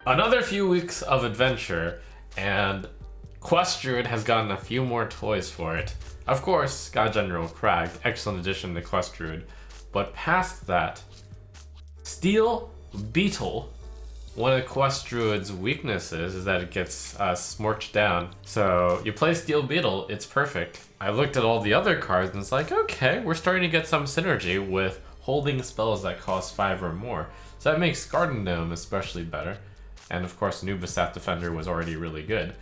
Another few weeks of adventure, and Quest Druid has gotten a few more toys for it. Of course, got General Crag, excellent addition to Quest Druid. But past that, Steel Beetle. One of Quest Druid's weaknesses is that it gets smorched down. So you play Steel Beetle, it's perfect. I looked at all the other cards and it's like, okay, we're starting to get some synergy with holding spells that cost 5 or more. So that makes Garden Gnome especially better. And of course, Nubisat Defender was already really good.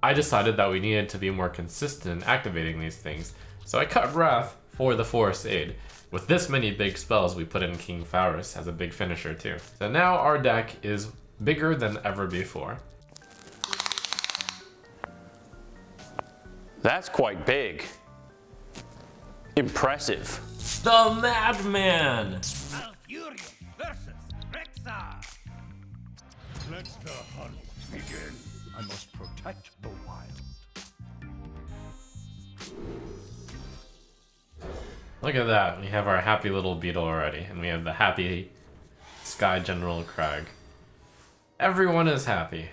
I decided that we needed to be more consistent in activating these things. So I cut Wrath for the Forest Aid. With this many big spells, we put in King Phaoris as a big finisher too. So now our deck is bigger than ever before. That's quite big. Impressive. The Madman! Furious versus Rexar. Let the hunt begin. I must protect the wild. Look at that, we have our happy little beetle already, and we have the happy Sky General Crag. Everyone is happy.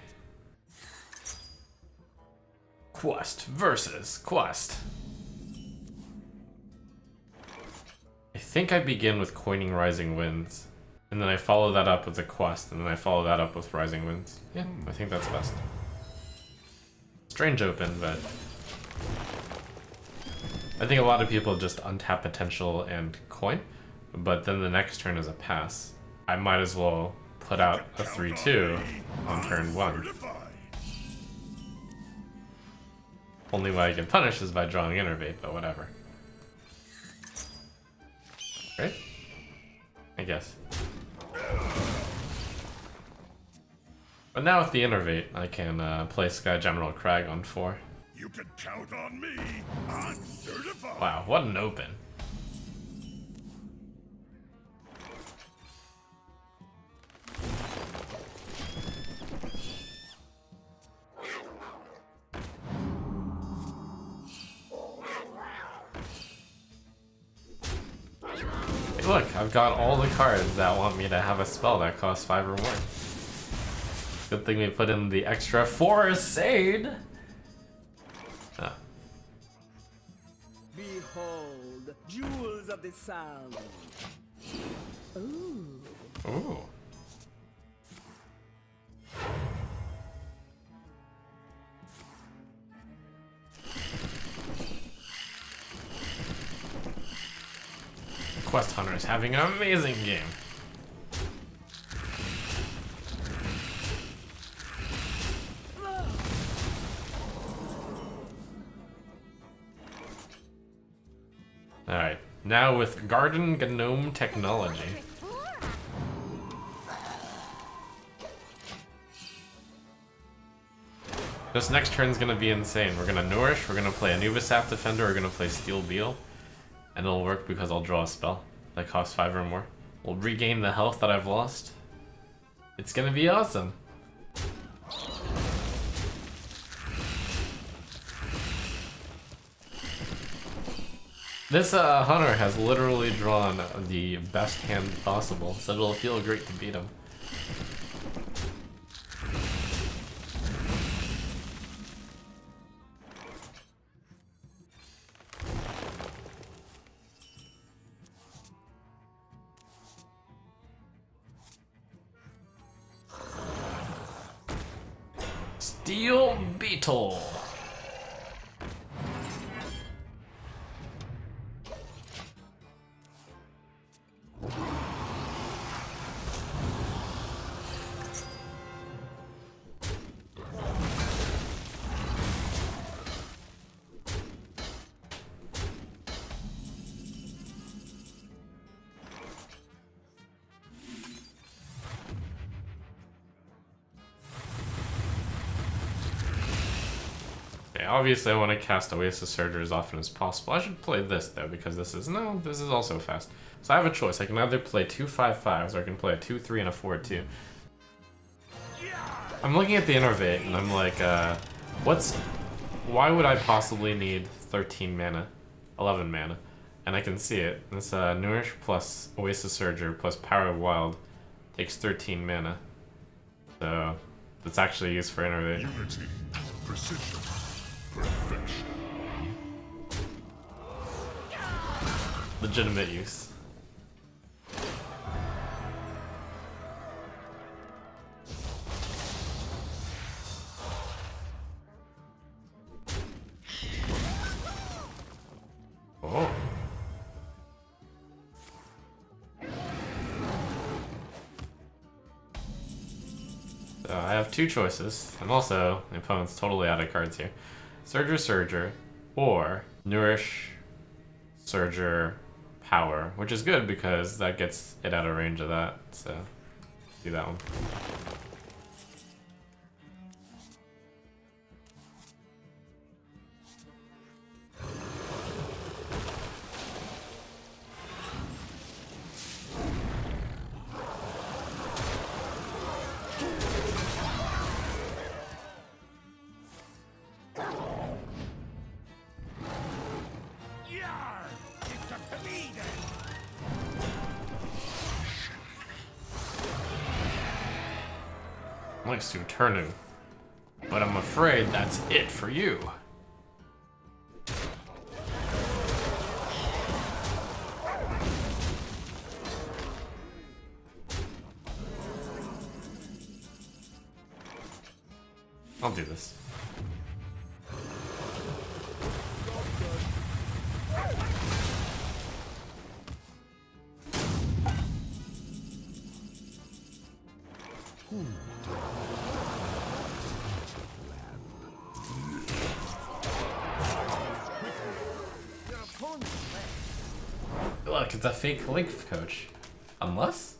Quest versus Quest. I think I begin with coining Rising Winds, and then I follow that up with a Quest, and then I follow that up with Rising Winds. Yeah, I think that's best. Strange open, but I think a lot of people just untap potential and coin, but then the next turn is a pass. I might as well put out a 3-2 on turn 1. Only way I can punish is by drawing Innervate, but whatever. Right? I guess. But now with the Innervate, I can play Sky General Crag on 4. You can count on me. I'm certified. Wow, what an open. Hey look, I've got all the cards that want me to have a spell that costs 5 or more. Good thing we put in the extra Forest Aid. Behold, jewels of the sound. Ooh. Ooh. Quest Hunter is having an amazing game. Alright, now with Garden Gnome technology. This next turn's gonna be insane. We're gonna Nourish, we're gonna play a Nubisat Defender, we're gonna play Steel Beetle. And it'll work because I'll draw a spell that costs 5 or more. We'll regain the health that I've lost. It's gonna be awesome. This Hunter has literally drawn the best hand possible, so it'll feel great to beat him. Steel Beetle. Obviously I want to cast Oasis Surger as often as possible. I should play this though, because this is also fast. So I have a choice. I can either play 2 5/5s or I can play a 2-3 and a 4-2. I'm looking at the Innervate and I'm like, why would I possibly need 13 mana, 11 mana? And I can see it. This Nourish plus Oasis Surger plus Power of Wild takes 13 mana. So that's actually used for innervate. Unity, precision, perfection. Legitimate use. Oh. So I have two choices, and also the opponent's totally out of cards here. Surger, or Nourish, Surger, Power, which is good because that gets it out of range of that, so do that one. Likes to turning, but I'm afraid that's it for you. I'll do this. Look, it's a fake link coach. Unless?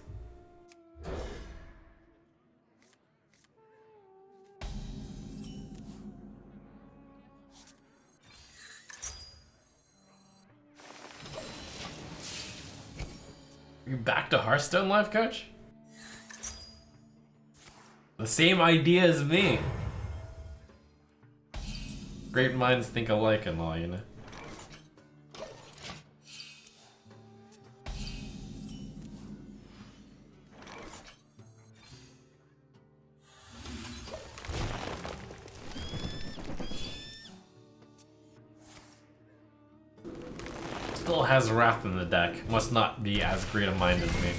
You back to Hearthstone life coach? The same idea as me. Great minds think alike and all, you know? Still has Wrath in the deck. Must not be as great a mind as me.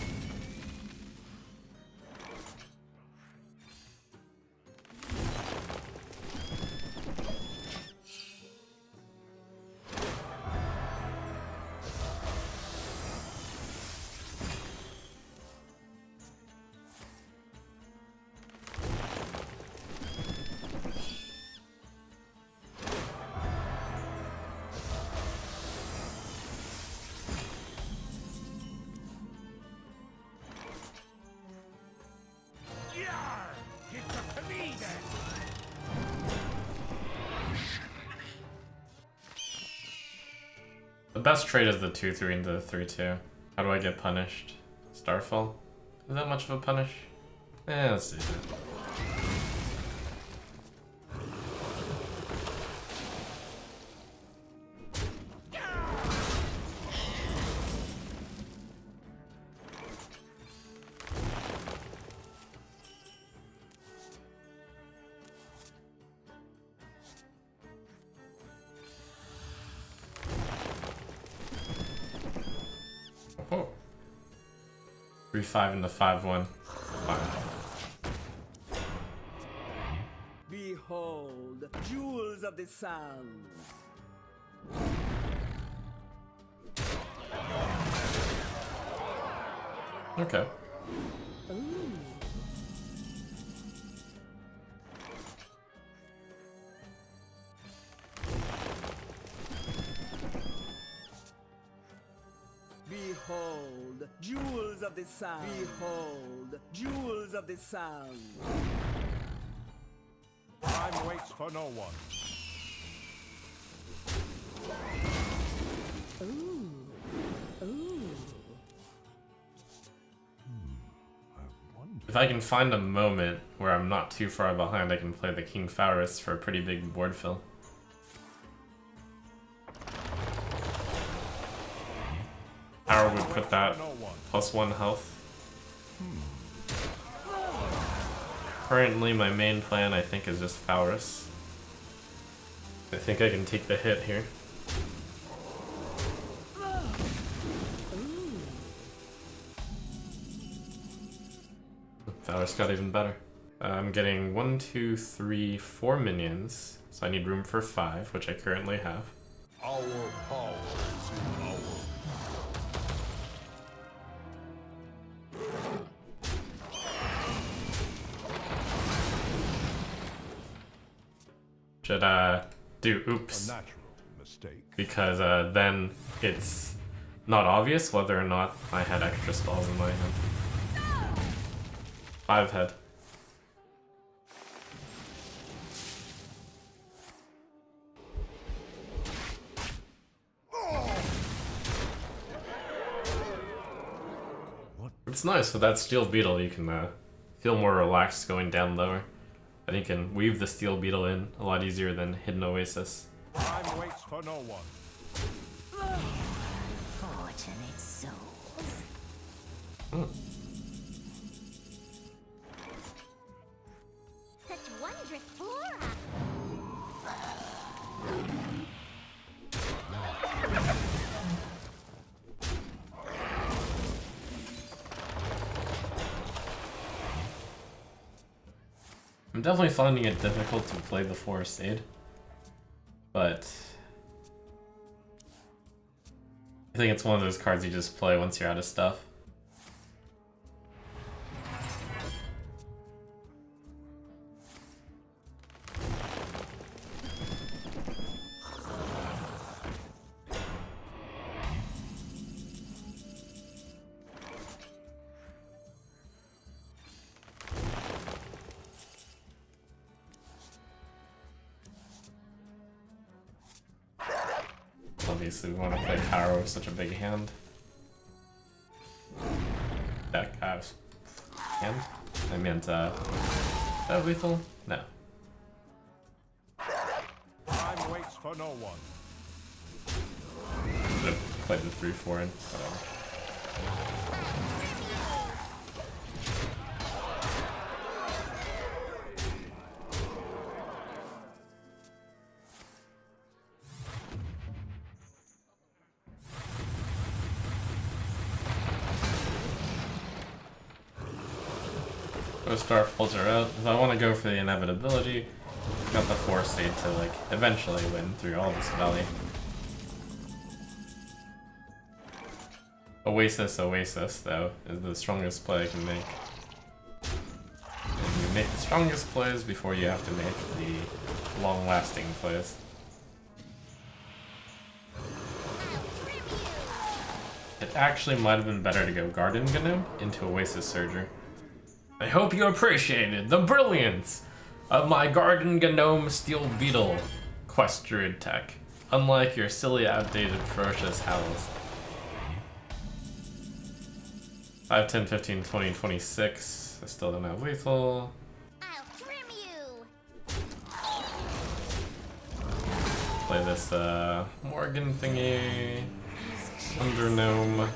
The best trade is the 2-3 into the 3-2. How do I get punished? Starfall? Is that much of a punish? Let's see. Oh. 3-5 into 5-1. Fine. Behold, jewels of the sun. Okay. Behold, jewels of the sun. Behold, jewels of the sun. Time waits for no one. If I can find a moment where I'm not too far behind, I can play the King Phaoris for a pretty big board fill. Power would put that +1 health. currently my main plan, I think, is just Phaoris. I think I can take the hit here. Phaoris got even better. I'm getting 1, 2, 3, 4 minions, so I need room for 5, which I currently have. Our power is in our Should do oops, natural mistake. because then it's not obvious whether or not I had extra spells in my hand. 5 head. It's nice with that steel beetle. You can feel more relaxed going down lower. And you can weave the steel beetle in a lot easier than hidden oasis. Time waits for no one. Fortunate souls. Such wondrous flora. I'm definitely finding it difficult to play the Forest Aid, but I think it's one of those cards you just play once you're out of stuff. Obviously, we want to play Power with such a big hand. Deck, hand? I meant, lethal? No. Time waits for no one. Should have played the 3-4 in, whatever. Starfolds are out. If I want to go for the inevitability, got the Force Aid to like eventually win through all this valley. Oasis though is the strongest play I can make. And you make the strongest plays before you have to make the long-lasting plays. It actually might have been better to go Garden Gnome into Oasis Surger. I hope you appreciated the brilliance of my Garden Gnome Steel Beetle Quest Druid tech, unlike your silly, outdated, ferocious howls. 5, 10, 15, 20, 26. I still don't have lethal. I'll trim you. Play this Morgan thingy. Under Gnome.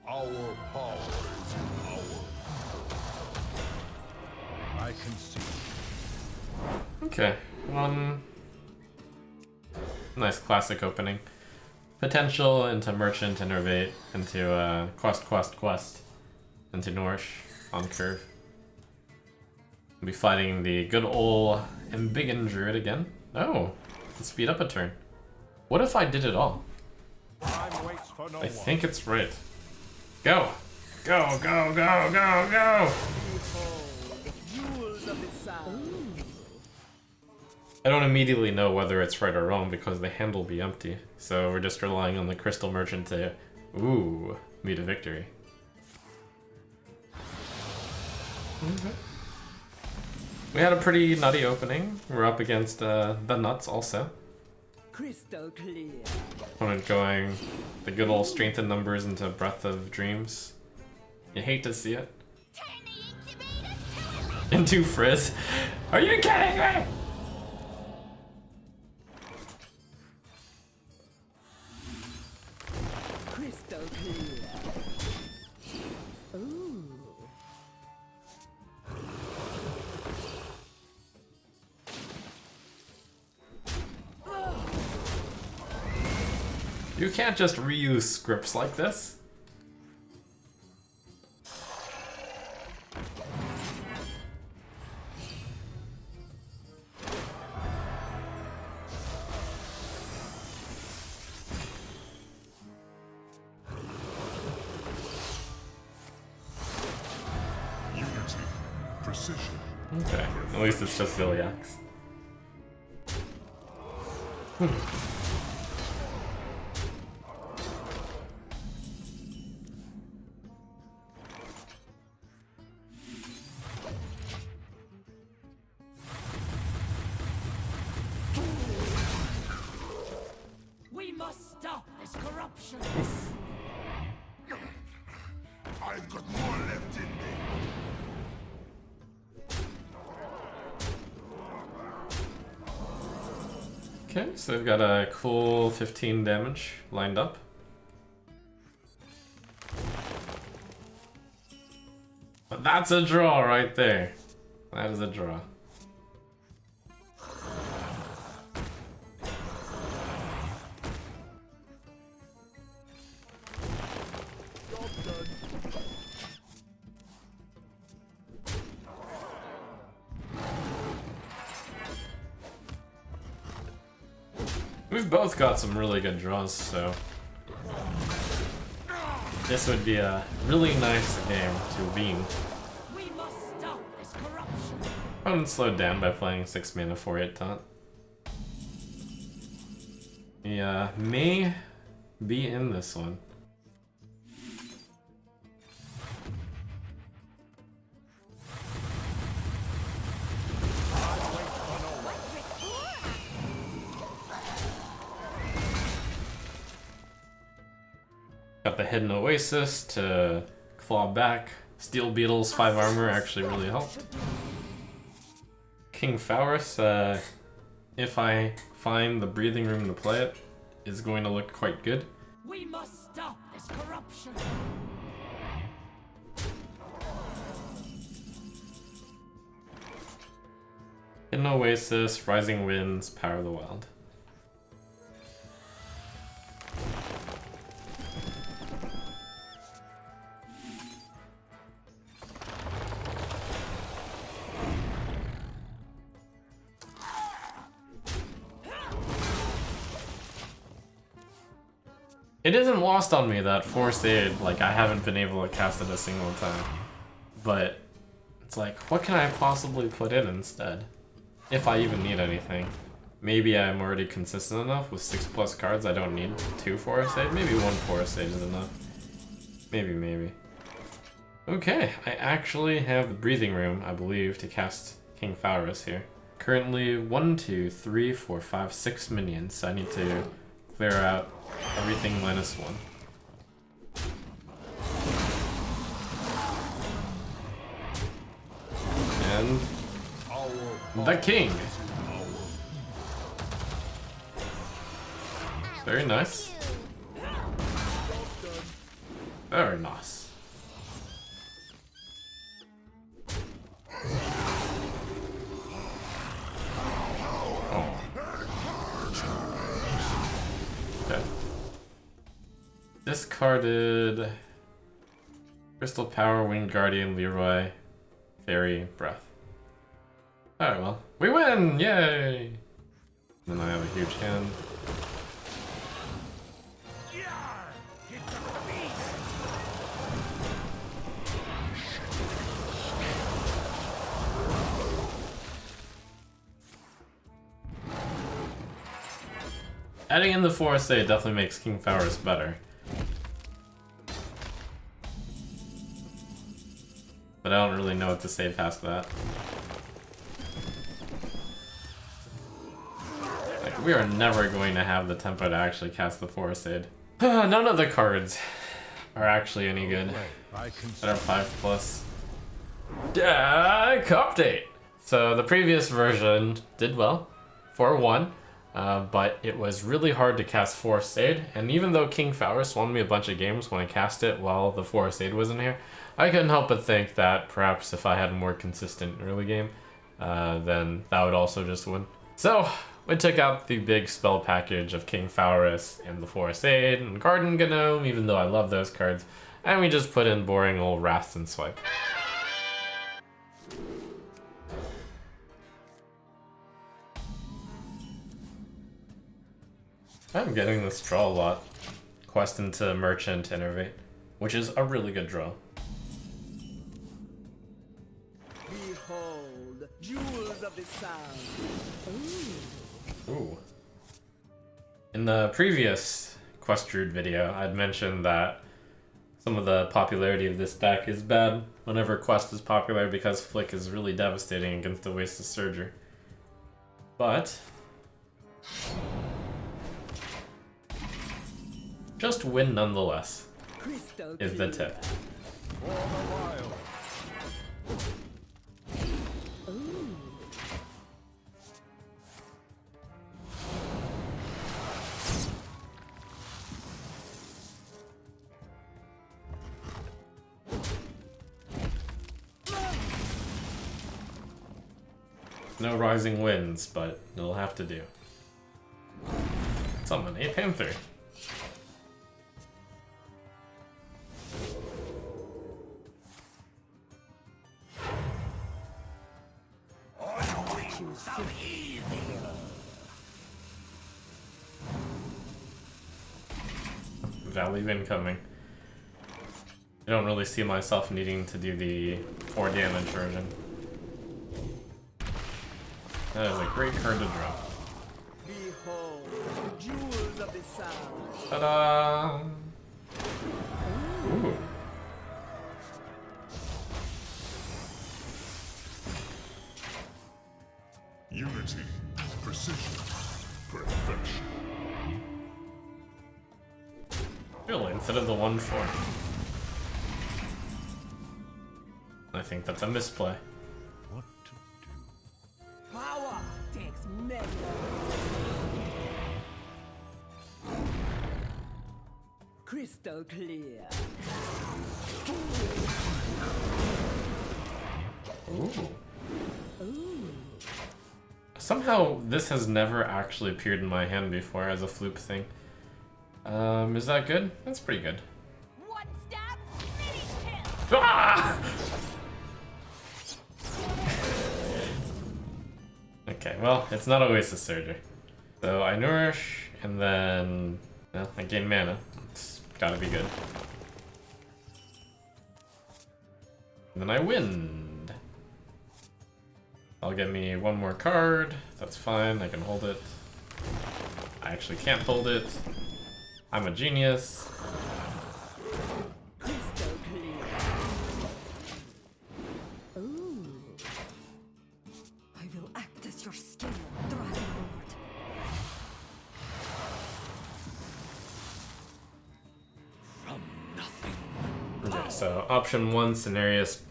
Our power is in our. I can see. Okay, one nice classic opening. Potential into Merchant, Innervate, into Quest, into Nourish on curve. We'll be fighting the good ol' Embiggen Druid again. Oh, can speed up a turn. What if I did it all? Time waits for no I one. think it's right. Go! Go, go, go, go, go! Behold, jewels of the sun. I don't immediately know whether it's right or wrong because the hand will be empty. So we're just relying on the Crystal Merchant to, meet a victory. Okay. We had a pretty nutty opening. We're up against the nuts also. Crystal clear. Opponent going the good old strength in numbers into Breath of Dreams. You hate to see it. Turn the incubator to Into Frizz. Are you kidding me? crystal clear. Ooh. You can't just reuse scripts like this. Unity. Precision. Okay, at least it's just Ziliax. We must stop this corruption. I've got more left in me. Okay, so we've got a cool 15 damage lined up. But that's a draw right there. That is a draw. We've both got some really good draws, so this would be a really nice game to win. We must stop this corruption. Opponent slowed down by playing 6 mana 4/8 taunt. Yeah, may be in this one. Got the Hidden Oasis to claw back. Steel Beetle's 5 armor actually really helped. King Phaoris, if I find the breathing room to play it, is going to look quite good. We must stop this corruption. Hidden Oasis, Rising Winds, Power of the Wild. It isn't lost on me that Force Aid, like, I haven't been able to cast it a single time. But it's like, what can I possibly put in instead? If I even need anything. Maybe I'm already consistent enough with 6+ cards, I don't need 2 Force Aid. Maybe 1 Force Aid is enough. Maybe. Okay, I actually have the breathing room, I believe, to cast King Phaoris here. Currently 1, 2, 3, 4, 5, 6 minions, so I need to clear out everything -1. And the king. Very nice. Very nice. Oh. Okay. Discarded Crystal Power, Winged Guardian, Leroy, Fairy, Breath. Alright, well, we win! Yay! Then I have a huge hand. Adding in the Force Aid definitely makes King Phaoris better. But I don't really know what to say past that. Like, we are never going to have the tempo to actually cast the Force Aid. None of the cards are actually any good that are 5+. Update! So the previous version did well, 4-1. but it was really hard to cast Forest Aid, and even though King Phaoris won me a bunch of games when I cast it while the Forest Aid was in here, I couldn't help but think that perhaps if I had a more consistent early game, then that would also just win. So, we took out the big spell package of King Phaoris and the Forest Aid and Garden Gnome, even though I love those cards, and we just put in boring old Rast and Swipe. I'm getting this draw a lot. Quest into Merchant, Innervate, which is a really good draw. Behold, jewels of the sound. Ooh. In the previous Quest Druid video, I'd mentioned that some of the popularity of this deck is bad whenever Quest is popular because Flick is really devastating against the Wasted Surger. But just win nonetheless Crystal is the clear. tip. For the wild. No rising winds, but it'll have to do. Summon a Panther. Value incoming. I don't really see myself needing to do the 4 damage version. That is a great card to draw. Behold, jewels of the sound. Ta-da! Ooh. Unity, precision, perfection. Really, instead of the 1/4. I think that's a misplay. What to do? Power takes many. Crystal clear. Ooh. Somehow, this has never actually appeared in my hand before as a fluke thing. Is that good? That's pretty good. One stab, mini kill. Ah! Okay, well, it's not always a surger. So I nourish, and then well, I gain mana. It's gotta be good. And then I wind. I'll get me one more card. That's fine, I can hold it. I actually can't hold it. I'm a genius. Crystal clear. I will act as your skin, Dragon Lord. From nothing. Okay, so option 1, Scenarius.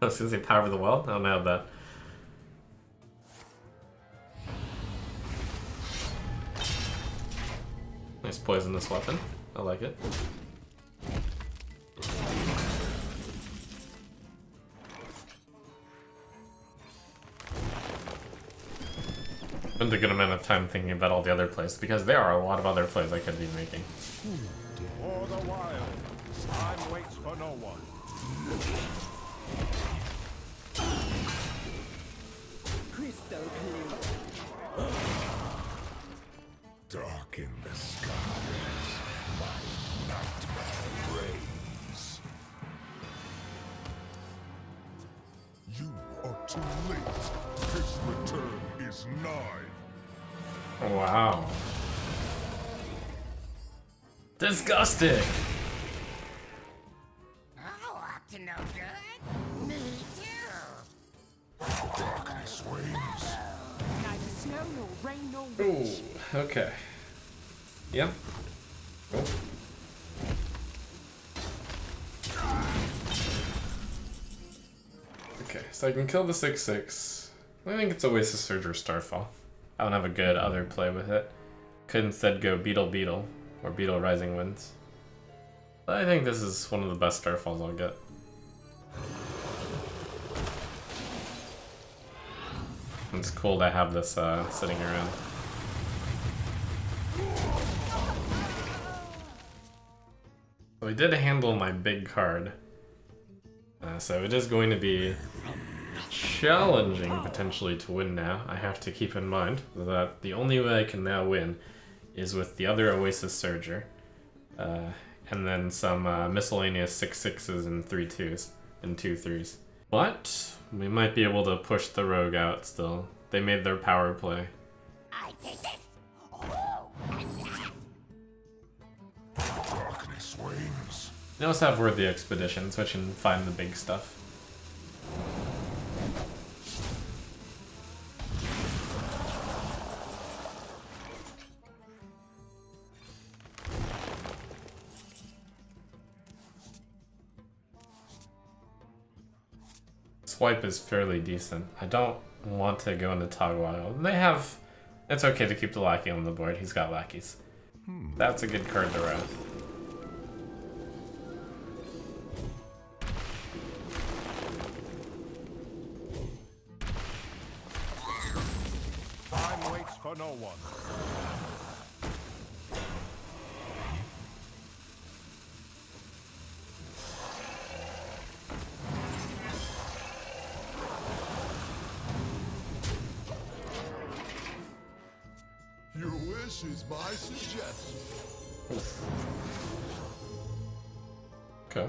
I was gonna say Power of the Well. I don't have that. Nice poisonous weapon. I like it. Spent a good amount of time thinking about all the other plays because there are a lot of other plays I could be making. For the wild. Time waits for no one. Crystal clear. Dark in the skies, my nightmare reigns. You are too late. His return is nigh. Wow. Disgusting! Oh, up to no good? Me too. Darkness reigns. Neither snow nor rain nor wind. Ooh, okay. Yep. Cool. Okay, so I can kill the 6/6. I think it's a waste of Surge or Starfall. I don't have a good other play with it. Could instead go Beetle Beetle or Beetle Rising Winds. But I think this is one of the best Starfalls I'll get. It's cool to have this sitting around. So we did handle my big card. So it is going to be challenging potentially to win now. I have to keep in mind that the only way I can now win is with the other Oasis Surger. And then some miscellaneous 6/6s and 3/2s and 2/3s. But we might be able to push the rogue out still. They made their power play. I take this. Oh, and that. Darkness wanes. They also have Worthy Expeditions, which can find the big stuff. Swipe is fairly decent. I don't want to go into Togwile. They have... It's okay to keep the lackey on the board. He's got lackeys. That's a good card to Wrath. Time waits for no one. Your wish is my suggestion. Okay.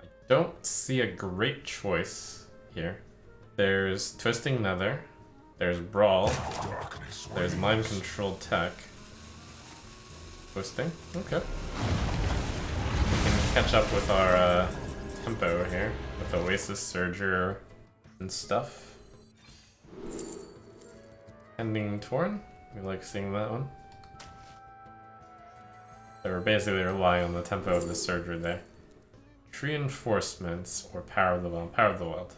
I don't see a great choice here. There's Twisting Nether. There's Brawl. There's Mind Control Tech. Twisting? Okay. We can catch up with our tempo here with Oasis Surger and stuff. Ending Torn. We like seeing that one. So we're basically relying on the tempo of the Surger there. Tree Enforcements or Power of the Wild. Power of the Wild.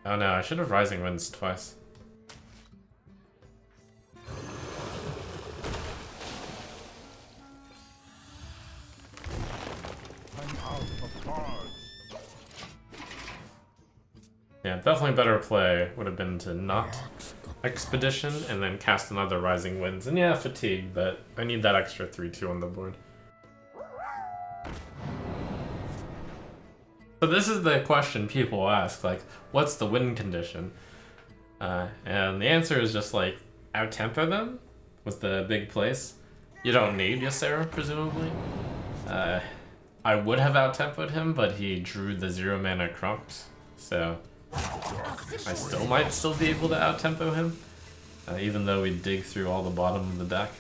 Oh no, I should have Rising Winds twice. I'm out of cards. Yeah, definitely better play would have been to not Expedition and then cast another Rising Winds. And yeah, Fatigue, but I need that extra 3/2 on the board. So this is the question people ask, like, what's the win condition? And the answer is just like, out-tempo them with the big place. You don't need Ysera, presumably. I would have out-tempoed him, but he drew the 0-mana Kronks, so I might still be able to out-tempo him, even though we dig through all the bottom of the deck.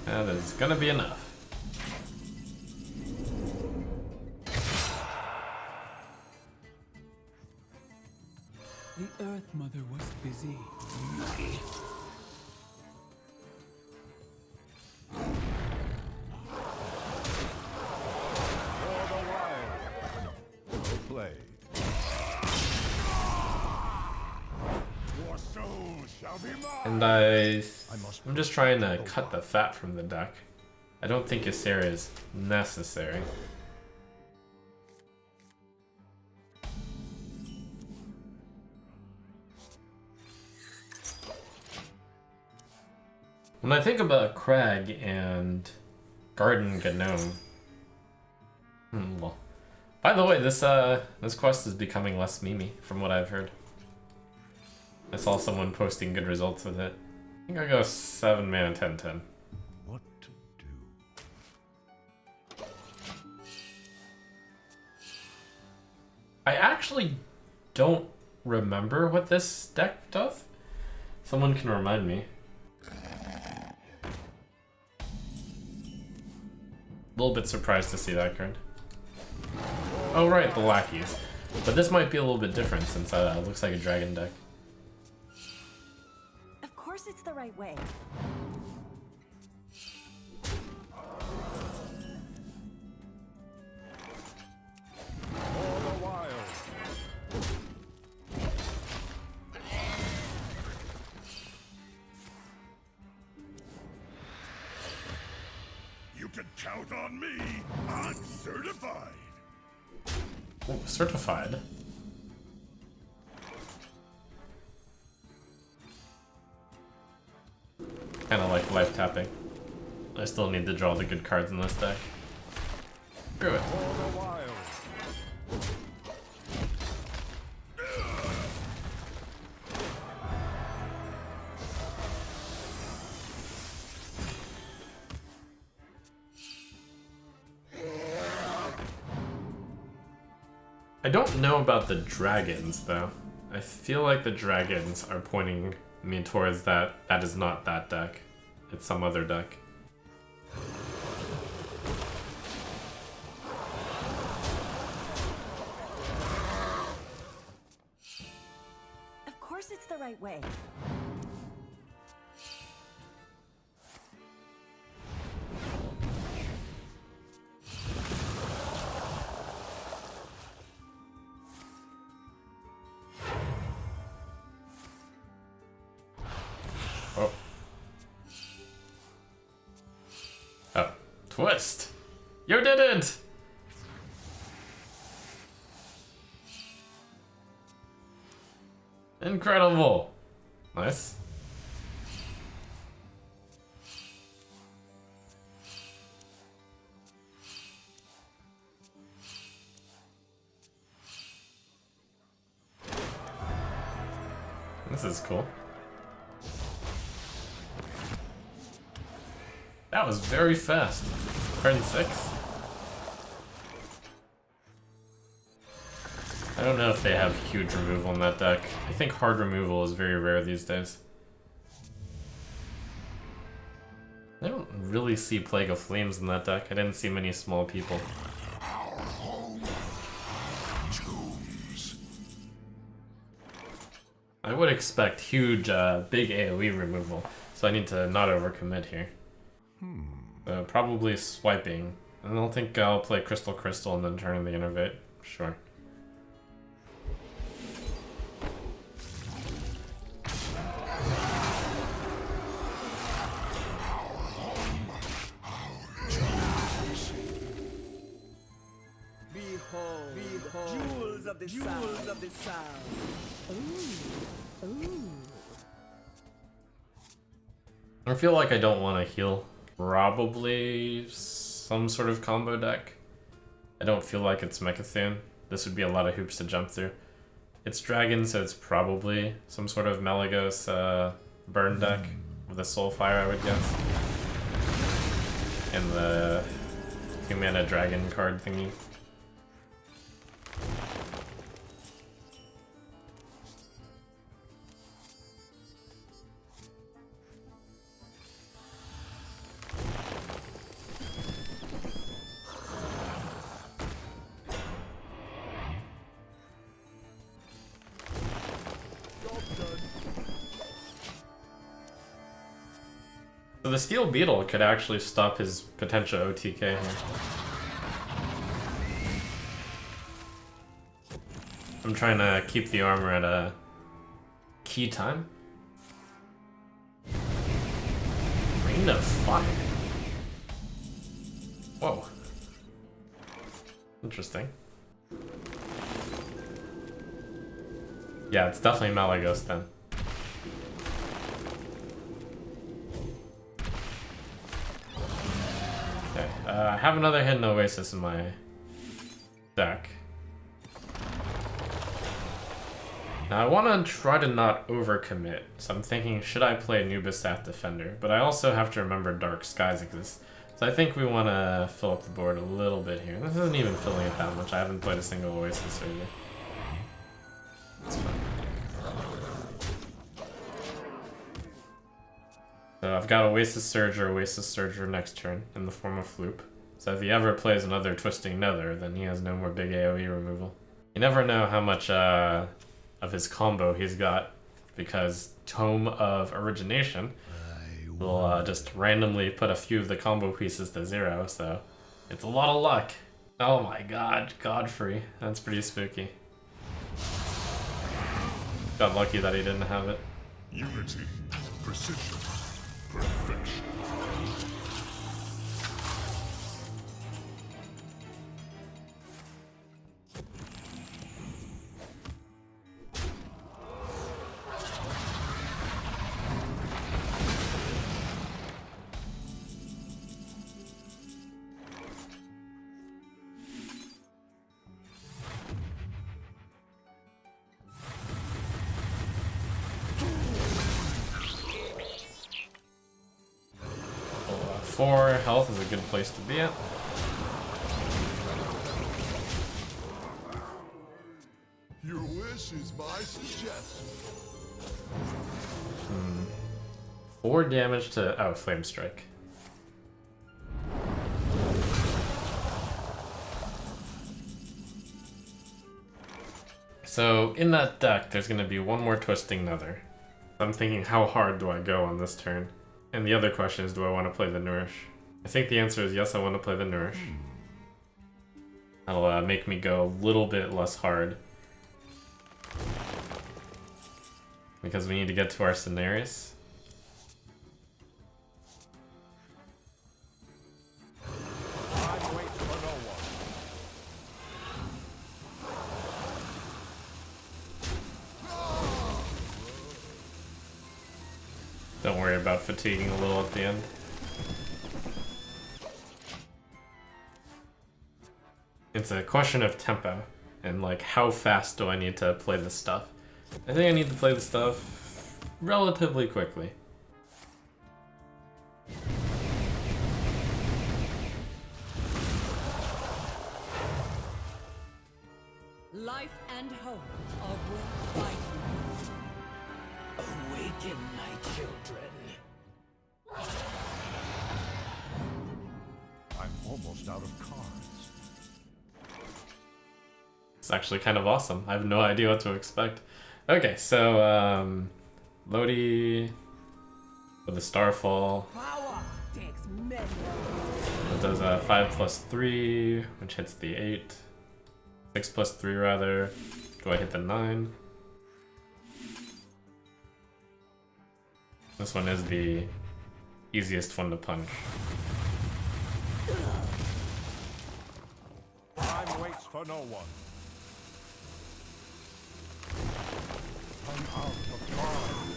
That is gonna be enough. The Earth Mother was busy. For the wild. Well played. Your soul shall be mine. And I'm just trying to cut the fat from the deck. I don't think Ysera is necessary. When I think about Crag and Garden Gnome, well, by the way, this quest is becoming less memey from what I've heard. I saw someone posting good results with it. I think I go 7 mana 10/10. What to do? I actually don't remember what this deck does. Someone can remind me. A little bit surprised to see that card. Oh right, the lackeys. But this might be a little bit different since it looks like a dragon deck. Of course it's the right way. For the wild. can count on me. I'm certified. Ooh, certified. Kinda like life tapping. I still need to draw the good cards in this deck. Screw it. For a while. I don't know about the dragons, though. I feel like the dragons are pointing me towards that is not that deck. It's some other deck. Of course it's the right way. Oh. Oh. Twist! You did it! Incredible! Nice. This is cool. That was very fast. Turn 6. I don't know if they have huge removal in that deck. I think hard removal is very rare these days. I don't really see Plague of Flames in that deck. I didn't see many small people. I would expect huge, big AoE removal, so I need to not overcommit here. Probably swiping. I don't think I'll play Crystal Crystal and then turn in the Innervate. Sure. Behold, jewels of the jewels of the sound. I feel like I don't want to heal. Probably some sort of combo deck. I don't feel like it's Mechathune. This would be a lot of hoops to jump through. It's dragon, so it's probably some sort of Malygos burn deck with a Soulfire, I would guess. And the 2-mana dragon card thingy. So the Steel Beetle could actually stop his potential OTK here. I'm trying to keep the armor at a key time. Rain of Fire. Whoa. Interesting. Yeah, it's definitely Malygos then. I have another Hidden Oasis in my deck. Now I want to try to not overcommit, so I'm thinking, should I play Nubisath Defender? But I also have to remember Dark Skies exists. So I think we want to fill up the board a little bit here. This isn't even filling it that much. I haven't played a single Oasis server. It's fine. So I've got Oasis Surger next turn in the form of Floop. So if he ever plays another Twisting Nether, then he has no more big AoE removal. You never know how much of his combo he's got, because Tome of Origination will just randomly put a few of the combo pieces to 0, so it's a lot of luck. Oh my god, Godfrey. That's pretty spooky. Got lucky that he didn't have it. Unity, precision, perfection. 4 health is a good place to be at. Your wish is my suggestion. 4 damage to... oh, Flame Strike. So, in that deck, there's going to be one more Twisting Nether. I'm thinking, how hard do I go on this turn? And the other question is, do I want to play the Nourish? I think the answer is yes, I want to play the Nourish. That'll make me go a little bit less hard. Because we need to get to our scenarios. Don't worry about fatiguing a little at the end. It's a question of tempo and like how fast do I need to play this stuff. I think I need to play the stuff relatively quickly. Life and hope are worth fighting. Awaken, my children. I'm almost out of cards. It's actually kind of awesome. I have no idea what to expect. Okay, so Lodi with the Starfall. Power takes many. It does 5+3, which hits the 8. 6+3 rather. Do I hit the 9? This one is the easiest one to punch. Time waits for no one. I'm out of cards.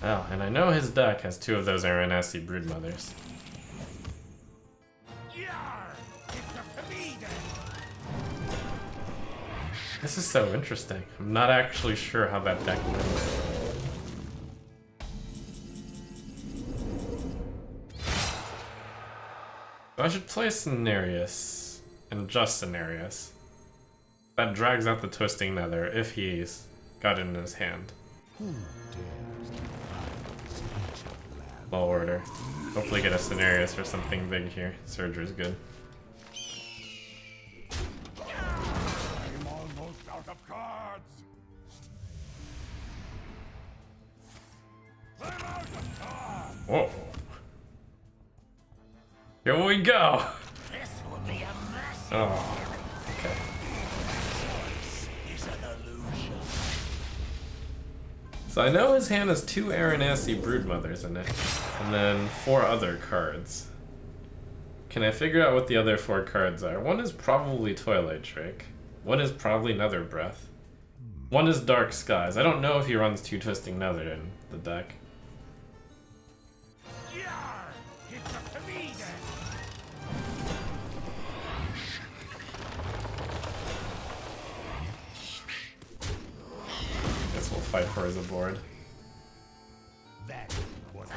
Oh, and I know his deck has 2 of those Aranasi Broodmothers. This is so interesting. I'm not actually sure how that deck wins. So I should play Cenarius, and just Cenarius. That drags out the Twisting Nether if he's got it in his hand. Low order. Hopefully get a Cenarius or something big here. Surger's good. I'm almost out of cards. I'm out of cards. Whoa. Here we go! This will be a mess. Oh, okay. Is an illusion. So I know his hand has 2 Aranasi Broodmothers in it, and then 4 other cards. Can I figure out what the other 4 cards are? One is probably Twilight Drake. One is probably Nether Breath. One is Dark Skies. I don't know if he runs 2 Twisting Nether in the deck. It's up to me then. Guess we'll fight for his aboard. That was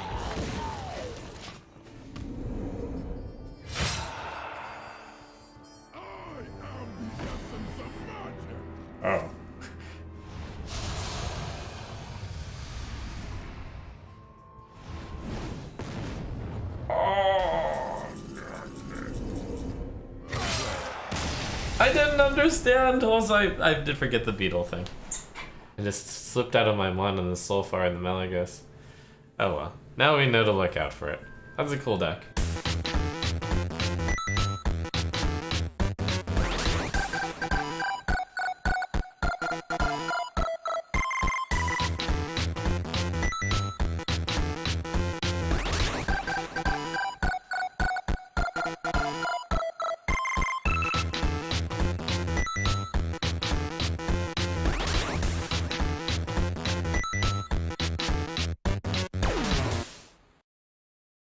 Oh. I didn't understand. Also, I did forget the beetle thing. It just slipped out of my mind on the Soulfire and the Malagos. Oh well. Now we know to look out for it. That's a cool deck.